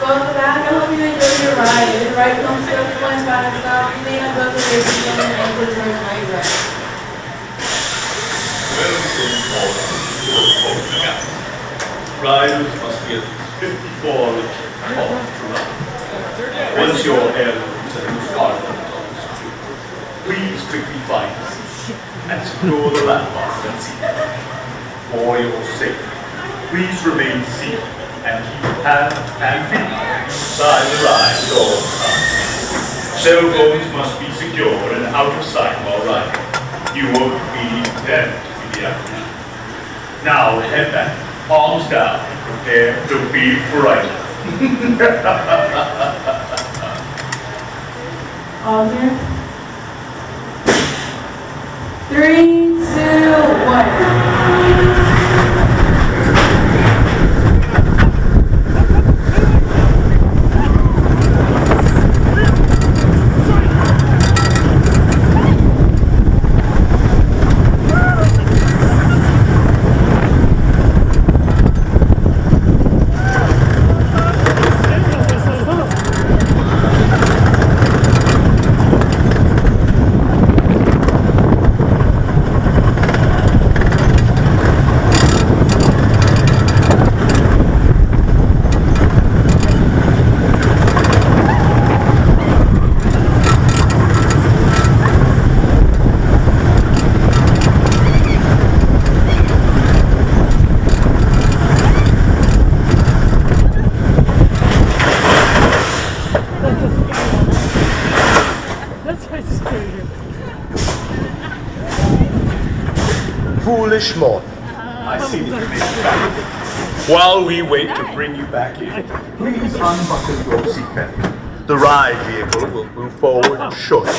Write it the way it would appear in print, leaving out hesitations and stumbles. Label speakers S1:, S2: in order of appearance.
S1: Welcome back. I hope you enjoyed your ride. If the ride comes to a point spot and stop, you may have both of your people and enter the room while you rest.
S2: Riders must be at 54 inches tall to run. Once your air returns cargo, please quickly find us and secure the landmarks and seat. For your safety, please remain seated and keep hands and feet inside the ride at all times. Cell phones must be secure and out of sight while riding. You won't be them to be out. Now head back, palms down, and prepare to be frightened.
S1: All here. 3, 2, 1.
S2: Foolish mortal. I see that you made it back. While we wait to bring you back in, please unbuckle your seatbelt. The ride vehicle will move forward shortly.